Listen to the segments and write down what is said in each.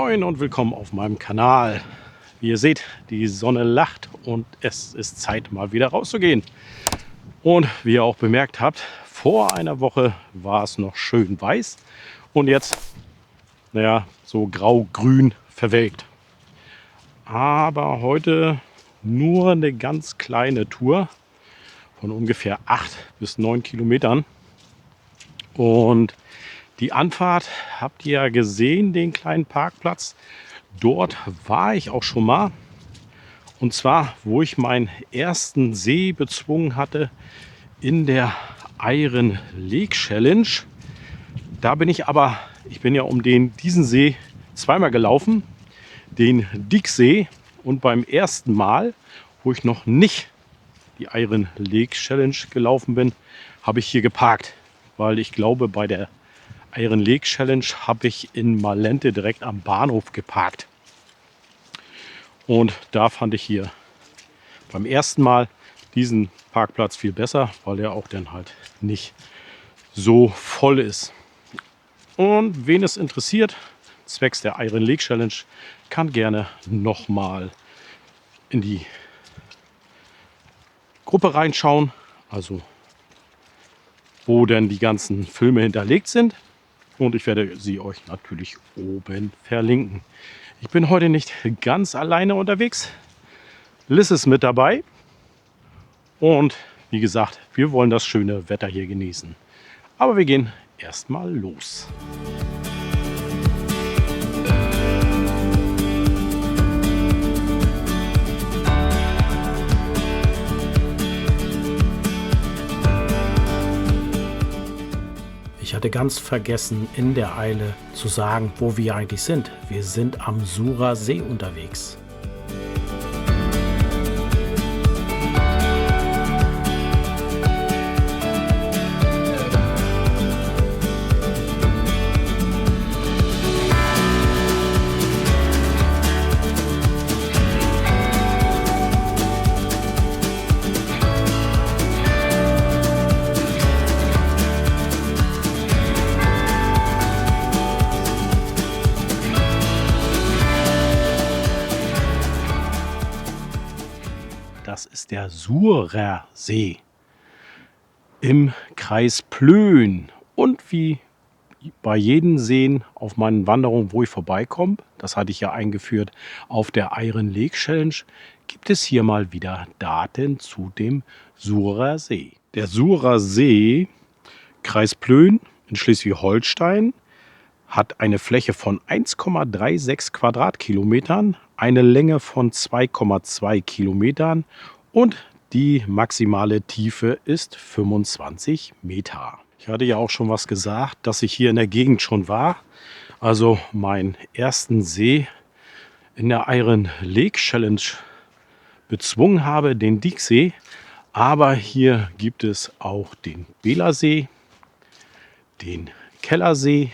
Moin und willkommen auf meinem Kanal. Wie ihr seht, die Sonne lacht und es ist Zeit, mal wieder rauszugehen. Und wie ihr auch bemerkt habt, vor einer Woche war es noch schön weiß und jetzt, naja, so grau-grün verwelkt. Aber heute nur eine ganz kleine Tour von ungefähr 8 bis 9 Kilometern. Und die Anfahrt habt ihr ja gesehen, den kleinen Parkplatz. Dort war ich auch schon mal. Und zwar, wo ich meinen ersten See bezwungen hatte in der Iron Lake Challenge. Da bin ich aber, ich bin ja um diesen See zweimal gelaufen, den Dieksee. Und beim ersten Mal, wo ich noch nicht die Iron Lake Challenge gelaufen bin, habe ich hier geparkt. Weil ich glaube, bei der Iron Lake Challenge habe ich in Malente direkt am Bahnhof geparkt. Und da fand ich hier beim ersten Mal diesen Parkplatz viel besser, weil er auch dann halt nicht so voll ist. Und wen es interessiert, zwecks der Iron Lake Challenge, kann gerne nochmal in die Gruppe reinschauen, also wo denn die ganzen Filme hinterlegt sind. Und ich werde sie euch natürlich oben verlinken. Ich bin heute nicht ganz alleine unterwegs. Liz ist mit dabei. Und wie gesagt, wir wollen das schöne Wetter hier genießen. Aber wir gehen erstmal los. Ich hatte ganz vergessen, in der Eile zu sagen, wo wir eigentlich sind. Wir sind am Surer See unterwegs. Das ist der Surer See im Kreis Plön. Und wie bei jedem Seen auf meinen Wanderungen, wo ich vorbeikomme, das hatte ich ja eingeführt auf der Iron Lake Challenge, gibt es hier mal wieder Daten zu dem Surer See. Der Surer See, Kreis Plön in Schleswig-Holstein, hat eine Fläche von 1,36 Quadratkilometern, eine Länge von 2,2 Kilometern und die maximale Tiefe ist 25 Meter. Ich hatte ja auch schon was gesagt, dass ich hier in der Gegend schon war. Also meinen ersten See in der Iron Lake Challenge bezwungen habe, den Dieksee. Aber hier gibt es auch den Belarsee, den Kellersee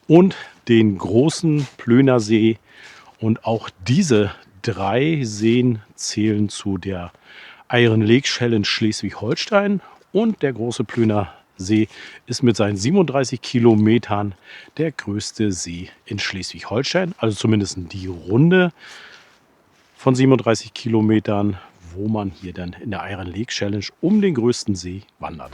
und den großen Plöner See. Und auch diese drei Seen zählen zu der Iron Lake Challenge Schleswig-Holstein. Und der große Plöner See ist mit seinen 37 Kilometern der größte See in Schleswig-Holstein. Also zumindest die Runde von 37 Kilometern, wo man hier dann in der Iron Lake Challenge um den größten See wandert.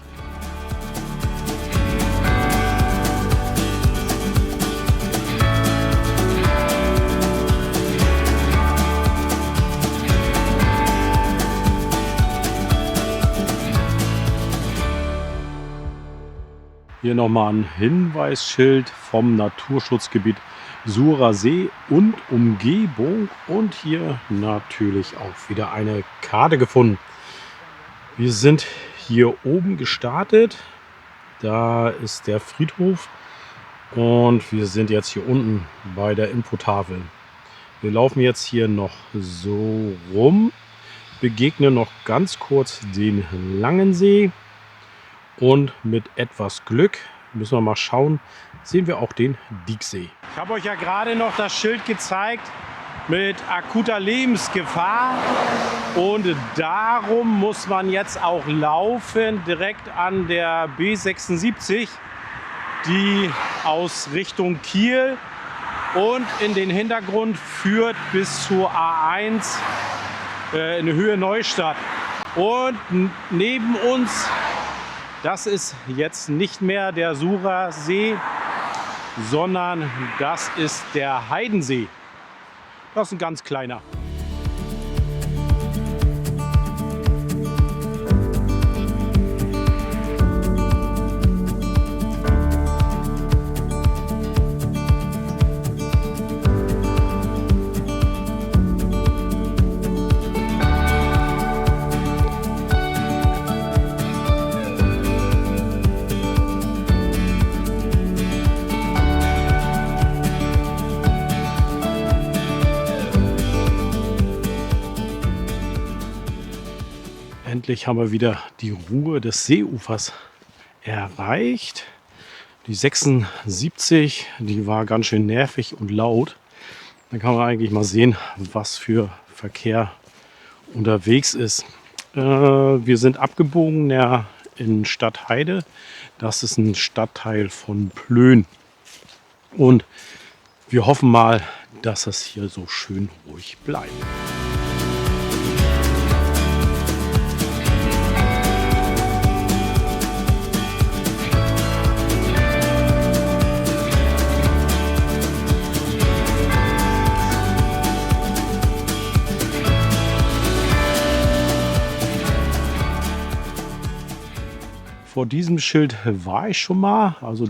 Hier nochmal ein Hinweisschild vom Naturschutzgebiet Surer See und Umgebung. Und hier natürlich auch wieder eine Karte gefunden. Wir sind hier oben gestartet. Da ist der Friedhof. Und wir sind jetzt hier unten bei der Infotafel. Wir laufen jetzt hier noch so rum. Begegnen noch ganz kurz den Langensee. Und mit etwas Glück, müssen wir mal schauen, sehen wir auch den Dieksee. Ich habe euch ja gerade noch das Schild gezeigt mit akuter Lebensgefahr. Und darum muss man jetzt auch laufen, direkt an der B76, die aus Richtung Kiel Und in den Hintergrund führt bis zur A1 in Höhe Neustadt. Und neben uns, das ist jetzt nicht mehr der Surer See, sondern das ist der Heidensee. Das ist ein ganz kleiner. Endlich haben wir wieder die Ruhe des Seeufers erreicht. Die 76, die war ganz schön nervig und laut. Da kann man eigentlich mal sehen, was für Verkehr unterwegs ist. Wir sind abgebogen in Stadtheide. Das ist ein Stadtteil von Plön. Und wir hoffen mal, dass es hier so schön ruhig bleibt. Vor diesem Schild war ich schon mal, also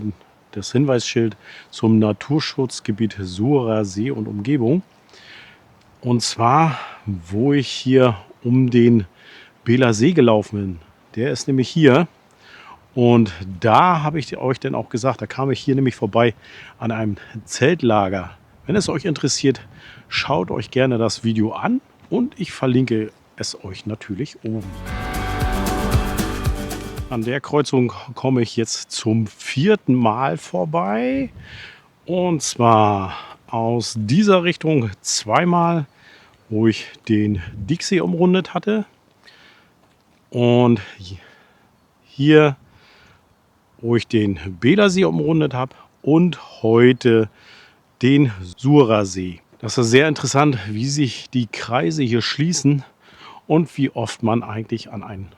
das Hinweisschild zum Naturschutzgebiet Surer See und Umgebung. Und zwar, wo ich hier um den Beeler See gelaufen bin. Der ist nämlich hier. Und da habe ich euch dann auch gesagt, da kam ich hier nämlich vorbei an einem Zeltlager. Wenn es euch interessiert, schaut euch gerne das Video an und ich verlinke es euch natürlich oben. An der Kreuzung komme ich jetzt zum 4. Mal vorbei. Und zwar aus dieser Richtung zweimal, wo ich den Dicksee umrundet hatte. Und hier, wo ich den Beeler See umrundet habe. Und heute den Surer See. Das ist sehr interessant, wie sich die Kreise hier schließen und wie oft man eigentlich an einen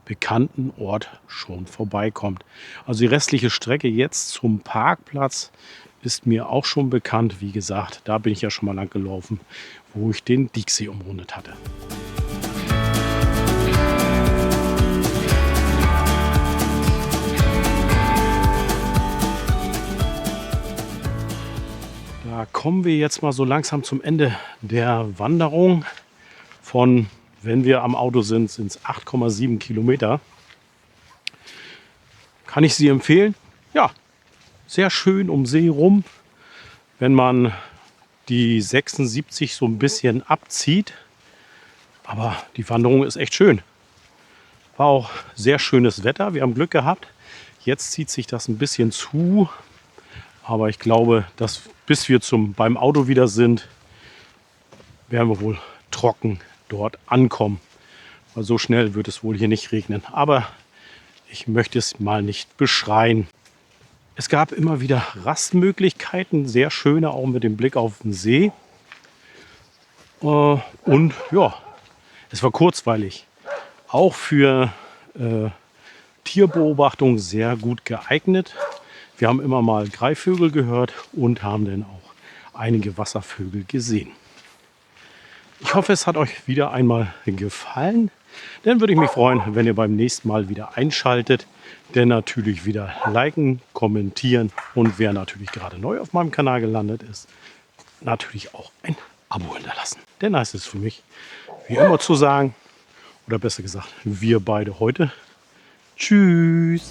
bekannten Ort schon vorbeikommt. Also die restliche Strecke jetzt zum Parkplatz ist mir auch schon bekannt. Wie gesagt, da bin ich ja schon mal lang gelaufen, wo ich den Dicksee umrundet hatte. Da kommen wir jetzt mal so langsam zum Ende der Wanderung von, wenn wir am Auto sind, sind es 8,7 Kilometer. Kann ich Sie empfehlen? Ja, sehr schön um See rum. Wenn man die 76 so ein bisschen abzieht. Aber die Wanderung ist echt schön. War auch sehr schönes Wetter. Wir haben Glück gehabt. Jetzt zieht sich das ein bisschen zu. Aber ich glaube, dass bis wir beim Auto wieder sind, werden wir wohl trocken dort ankommen. Weil so schnell wird es wohl hier nicht regnen. Aber ich möchte es mal nicht beschreien. Es gab immer wieder Rastmöglichkeiten, sehr schöne, auch mit dem Blick auf den See. Und ja, es war kurzweilig. Auch für Tierbeobachtung sehr gut geeignet. Wir haben immer mal Greifvögel gehört und haben dann auch einige Wasservögel gesehen. Ich hoffe, es hat euch wieder einmal gefallen. Dann würde ich mich freuen, wenn ihr beim nächsten Mal wieder einschaltet. Denn natürlich wieder liken, kommentieren und wer natürlich gerade neu auf meinem Kanal gelandet ist, natürlich auch ein Abo hinterlassen. Denn heißt es für mich, wie immer zu sagen, oder besser gesagt, wir beide heute. Tschüss!